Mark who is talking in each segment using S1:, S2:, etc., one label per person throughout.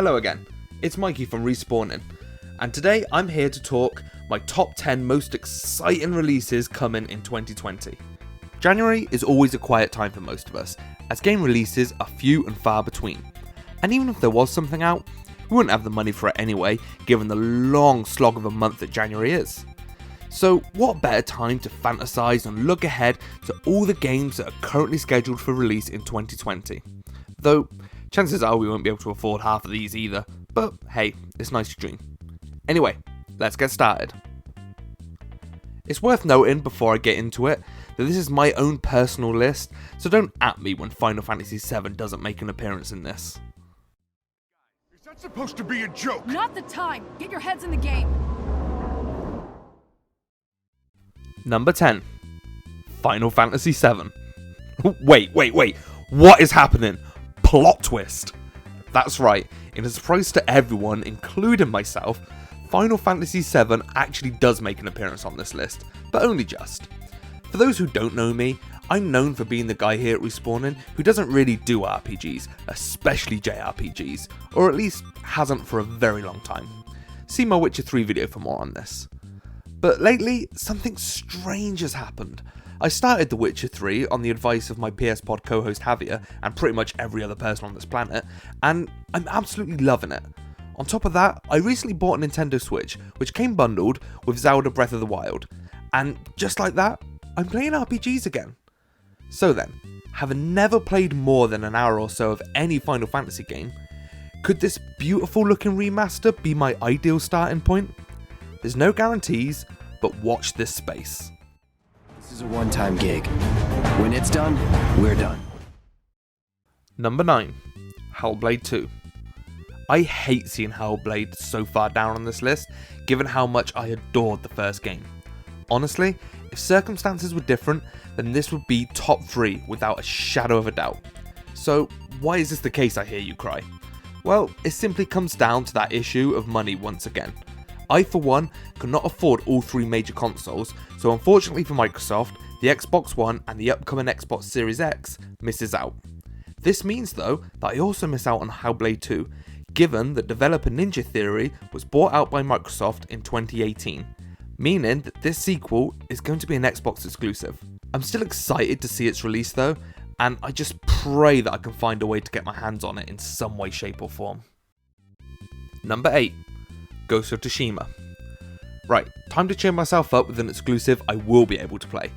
S1: Hello again, it's Mikey from Respawning, and today I'm here to talk my top 10 most exciting releases coming in 2020. January is always a quiet time for most of us, as game releases are few and far between. And even if there was something out, we wouldn't have the money for it anyway, given the long slog of a month that January is. So what better time to fantasize and look ahead to all the games that are currently scheduled for release in 2020. Though, chances are we won't be able to afford half of these either, but hey, it's nice to dream. Anyway, let's get started. It's worth noting before I get into it, that this is my own personal list, so don't at me when Final Fantasy VII doesn't make an appearance in this.
S2: Is that supposed to be a joke?
S3: Not the time! Get your heads in the game!
S1: Number 10. Final Fantasy VII. Wait, what is happening? Plot twist! That's right, in a surprise to everyone, including myself, Final Fantasy VII actually does make an appearance on this list, but only just. For those who don't know me, I'm known for being the guy here at Respawning who doesn't really do RPGs, especially JRPGs, or at least hasn't for a very long time. See my Witcher 3 video for more on this. But lately, something strange has happened. I started The Witcher 3 on the advice of my PS Pod co-host Javier and pretty much every other person on this planet, and I'm absolutely loving it. On top of that, I recently bought a Nintendo Switch, which came bundled with Zelda Breath of the Wild, and just like that, I'm playing RPGs again. So then, having never played more than an hour or so of any Final Fantasy game, could this beautiful looking remaster be my ideal starting point? There's no guarantees, but watch this space.
S4: This is a one-time gig. When it's done, we're done.
S1: Number 9. Hellblade 2. I hate seeing Hellblade so far down on this list, given how much I adored the first game. Honestly, if circumstances were different, then this would be top 3 without a shadow of a doubt. So why is this the case, I hear you cry? Well, it simply comes down to that issue of money once again. I, for one, could not afford all 3 major consoles, so unfortunately for Microsoft, the Xbox One and the upcoming Xbox Series X misses out. This means though, that I also miss out on Hellblade 2, given that developer Ninja Theory was bought out by Microsoft in 2018, meaning that this sequel is going to be an Xbox exclusive. I'm still excited to see its release though, and I just pray that I can find a way to get my hands on it in some way, shape or form. Number 8. Ghost of Toshima. Right, time to cheer myself up with an exclusive I will be able to play.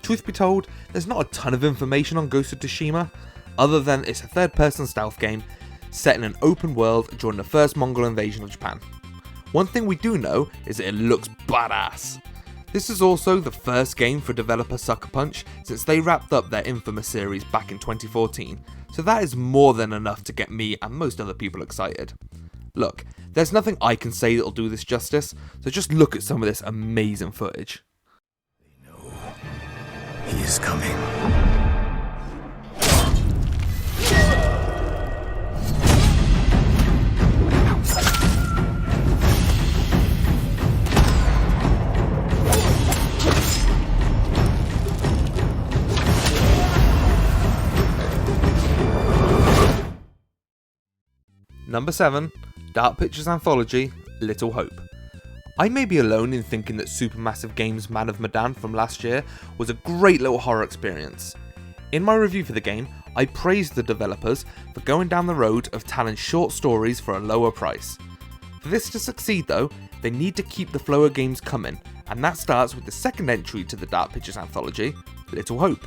S1: Truth be told, there's not a ton of information on Ghost of Toshima, other than it's a third-person stealth game set in an open world during the first Mongol invasion of Japan. One thing we do know is that it looks badass. This is also the first game for developer Sucker Punch since they wrapped up their infamous series back in 2014, so that is more than enough to get me and most other people excited. Look, there's nothing I can say that'll do this justice, so just look at some of this amazing footage.
S4: They know he is coming.
S1: Number 7. Dark Pictures Anthology, Little Hope. I may be alone in thinking that Supermassive Games' Man of Medan from last year was a great little horror experience. In my review for the game, I praised the developers for going down the road of telling short stories for a lower price. For this to succeed though, they need to keep the flow of games coming, and that starts with the second entry to the Dark Pictures Anthology, Little Hope.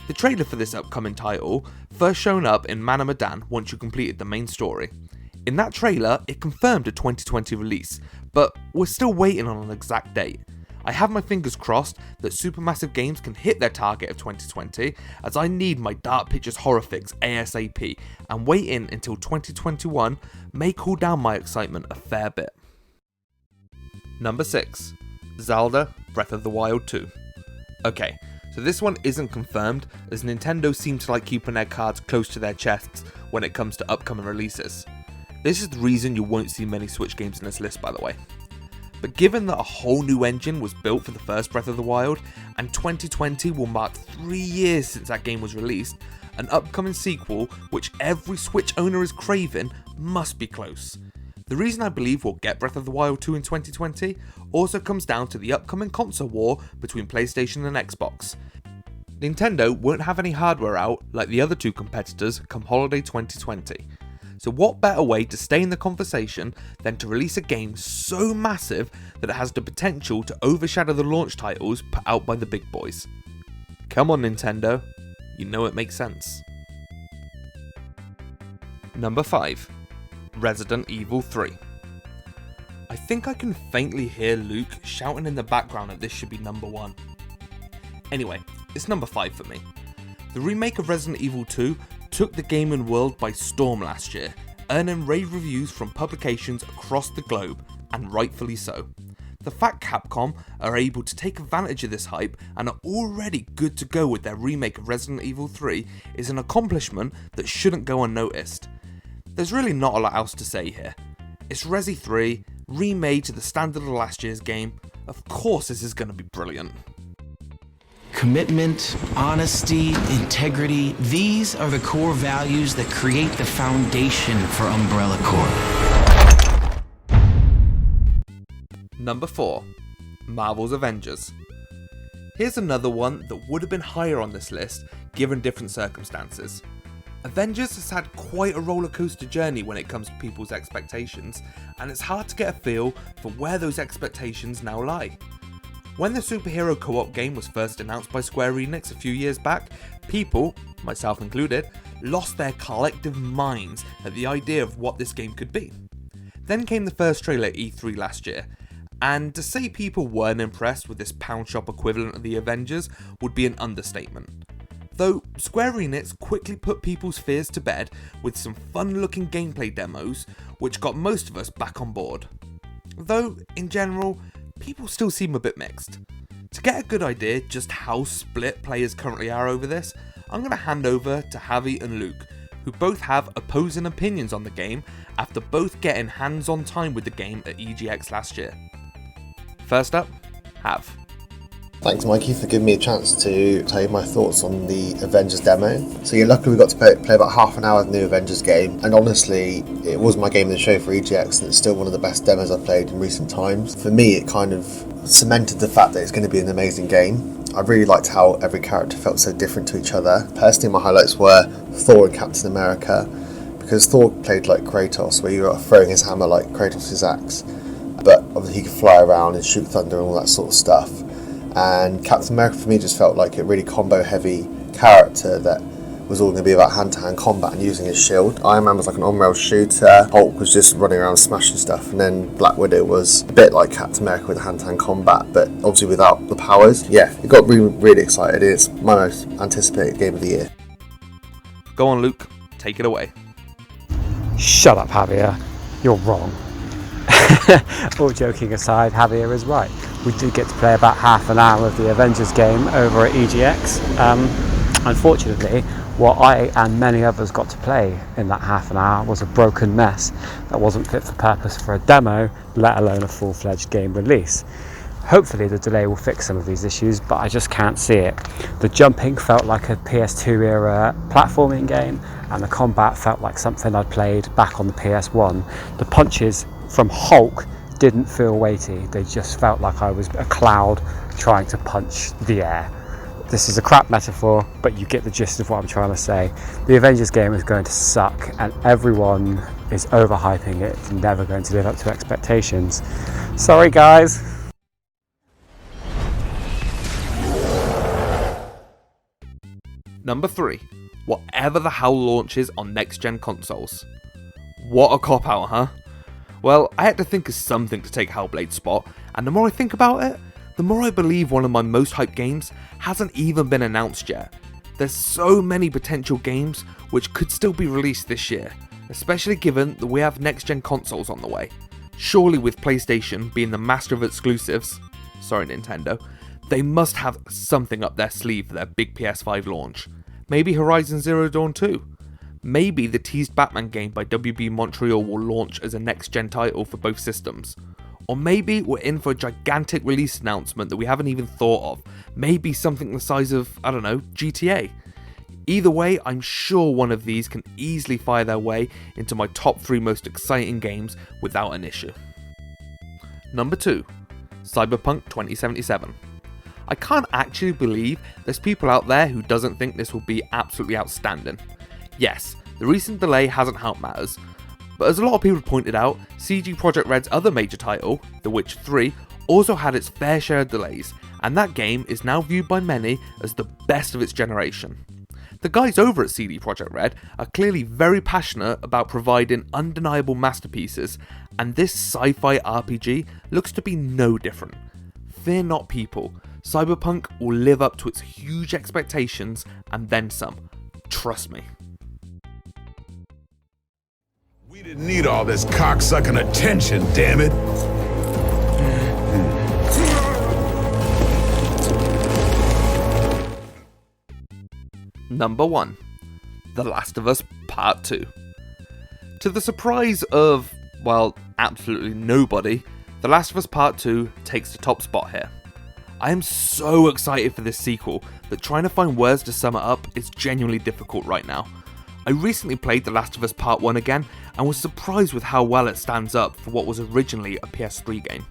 S1: The trailer for this upcoming title first shown up in Man of Medan once you completed the main story. In that trailer, it confirmed a 2020 release, but we're still waiting on an exact date. I have my fingers crossed that Supermassive Games can hit their target of 2020, as I need my Dark Pictures horror fix ASAP, and waiting until 2021 may cool down my excitement a fair bit. Number 6. Zelda Breath of the Wild 2. Okay, so this one isn't confirmed, as Nintendo seem to like keeping their cards close to their chests when it comes to upcoming releases. This is the reason you won't see many Switch games in this list, by the way. but given that a whole new engine was built for the first Breath of the Wild, and 2020 will mark 3 years since that game was released, an upcoming sequel, which every Switch owner is craving, must be close. The reason I believe we'll get Breath of the Wild 2 in 2020 also comes down to the upcoming console war between PlayStation and Xbox. Nintendo won't have any hardware out like the other two competitors come holiday 2020. So what better way to stay in the conversation than to release a game so massive that it has the potential to overshadow the launch titles put out by the big boys? Come on Nintendo, you know it makes sense. Number 5. Resident Evil 3. I think I can faintly hear Luke shouting in the background that this should be number 1. Anyway, it's number 5 for me. The remake of Resident Evil 2 took the gaming world by storm last year, earning rave reviews from publications across the globe, and rightfully so. The fact Capcom are able to take advantage of this hype and are already good to go with their remake of Resident Evil 3 is an accomplishment that shouldn't go unnoticed. There's really not a lot else to say here. It's Resi 3, remade to the standard of last year's game. Of course this is going to be brilliant.
S5: Commitment, honesty, integrity, these are the core values that create the foundation for Umbrella Corp.
S1: Number 4. Marvel's Avengers. Here's another one that would have been higher on this list given different circumstances. Avengers has had quite a rollercoaster journey when it comes to people's expectations, and it's hard to get a feel for where those expectations now lie. When the superhero co-op game was first announced by Square Enix a few years back, people, myself included, lost their collective minds at the idea of what this game could be. Then came the first trailer at E3 last year, and to say people weren't impressed with this pound shop equivalent of the Avengers would be an understatement. Though Square Enix quickly put people's fears to bed with some fun looking gameplay demos which got most of us back on board. Though, in general, people still seem a bit mixed. To get a good idea just how split players currently are over this, I'm going to hand over to Javi and Luke, who both have opposing opinions on the game after both getting hands-on time with the game at EGX last year. First up, Jav.
S6: Thanks Mikey for giving me a chance to tell you my thoughts on the Avengers demo. So yeah, luckily we got to play about half an hour of the new Avengers game, and honestly it was my game of the show for EGX and it's still one of the best demos I've played in recent times. For me it kind of cemented the fact that it's going to be an amazing game. I really liked how every character felt so different to each other. Personally my highlights were Thor and Captain America, because Thor played like Kratos, where you were throwing his hammer like Kratos' axe, but obviously he could fly around and shoot thunder and all that sort of stuff. And Captain America for me just felt like a really combo heavy character that was all going to be about hand-to-hand combat and using his shield. Iron Man was like an on-rail shooter, Hulk was just running around smashing stuff, and then Black Widow was a bit like Captain America with hand-to-hand combat, but obviously without the powers. Yeah, it got me really excited. It's my most anticipated game of the year.
S1: Go on Luke, take it away.
S7: Shut up Javier, you're wrong. All joking aside, Javier is right. We did get to play about half an hour of the Avengers game over at EGX. Unfortunately, what I and many others got to play in that half an hour was a broken mess that wasn't fit for purpose for a demo, let alone a full-fledged game release. Hopefully the delay will fix some of these issues, but I just can't see it. The jumping felt like a PS2 era platforming game, and the combat felt like something I'd played back on the PS1. The punches from Hulk didn't feel weighty, they just felt like I was a cloud trying to punch the air. This is a crap metaphor, but you get the gist of what I'm trying to say. The Avengers game is going to suck, and everyone is overhyping it. It's never going to live up to expectations. Sorry guys.
S1: Number 3. Whatever the hell launches on next-gen consoles. What a cop-out, huh? Well, I had to think of something to take Hellblade's spot, and the more I think about it, the more I believe one of my most hyped games hasn't even been announced yet. There's so many potential games which could still be released this year, especially given that we have next-gen consoles on the way. Surely with PlayStation being the master of exclusives, sorry Nintendo, they must have something up their sleeve for their big PS5 launch. Maybe Horizon Zero Dawn 2? Maybe the teased Batman game by WB Montreal will launch as a next-gen title for both systems. Or maybe we're in for a gigantic release announcement that we haven't even thought of. Maybe something the size of, I don't know, GTA. Either way, I'm sure one of these can easily fire their way into my top 3 most exciting games without an issue. Number 2. Cyberpunk 2077. I can't actually believe there's people out there who doesn't think this will be absolutely outstanding. Yes, the recent delay hasn't helped matters, but as a lot of people pointed out, CG Projekt Red's other major title, The Witcher 3, also had its fair share of delays, and that game is now viewed by many as the best of its generation. The guys over at CD Projekt Red are clearly very passionate about providing undeniable masterpieces, and this sci-fi RPG looks to be no different. Fear not, people, Cyberpunk will live up to its huge expectations and then some. Trust me.
S2: We didn't need all this cocksucking attention, damn it.
S1: Number 1. The Last of Us Part 2. To the surprise of, well, absolutely nobody, The Last of Us Part 2 takes the top spot here. I am so excited for this sequel that trying to find words to sum it up is genuinely difficult right now. I recently played The Last of Us Part 1 again and was surprised with how well it stands up for what was originally a PS3 game.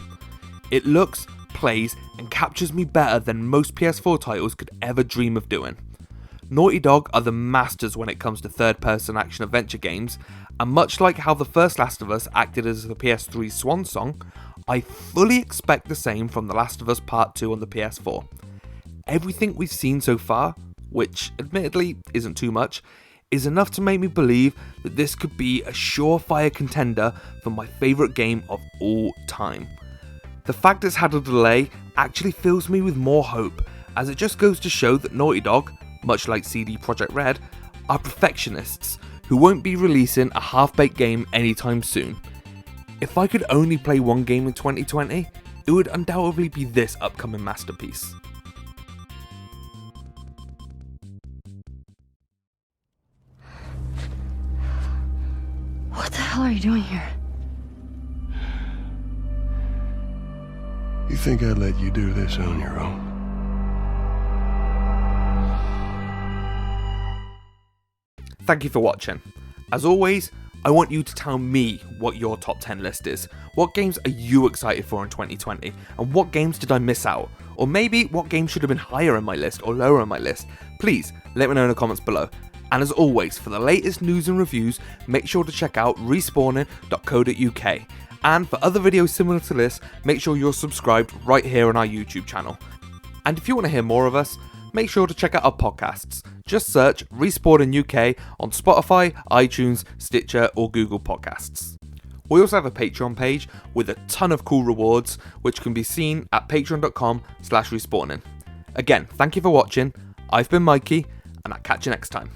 S1: It looks, plays, and captures me better than most PS4 titles could ever dream of doing. Naughty Dog are the masters when it comes to third-person action adventure games, and much like how the first Last of Us acted as the PS3's swan song, I fully expect the same from The Last of Us Part 2 on the PS4. Everything we've seen so far, which admittedly isn't too much, is enough to make me believe that this could be a surefire contender for my favourite game of all time. The fact it's had a delay actually fills me with more hope, as it just goes to show that Naughty Dog, much like CD Projekt Red, are perfectionists who won't be releasing a half-baked game anytime soon. If I could only play one game in 2020, it would undoubtedly be this upcoming masterpiece.
S3: What the hell are you doing here?
S2: You think I'd let you do this on your own?
S1: Thank you for watching. As always, I want you to tell me what your top 10 list is. What games are you excited for in 2020? And what games did I miss out? Or maybe what games should have been higher in my list or lower in my list? Please let me know in the comments below. And as always, for the latest news and reviews, make sure to check out respawning.co.uk. And for other videos similar to this, make sure you're subscribed right here on our YouTube channel. And if you want to hear more of us, make sure to check out our podcasts. Just search Respawning UK on Spotify, iTunes, Stitcher or Google Podcasts. We also have a Patreon page with a ton of cool rewards, which can be seen at patreon.com/respawning. Again, thank you for watching. I've been Mikey, and I'll catch you next time.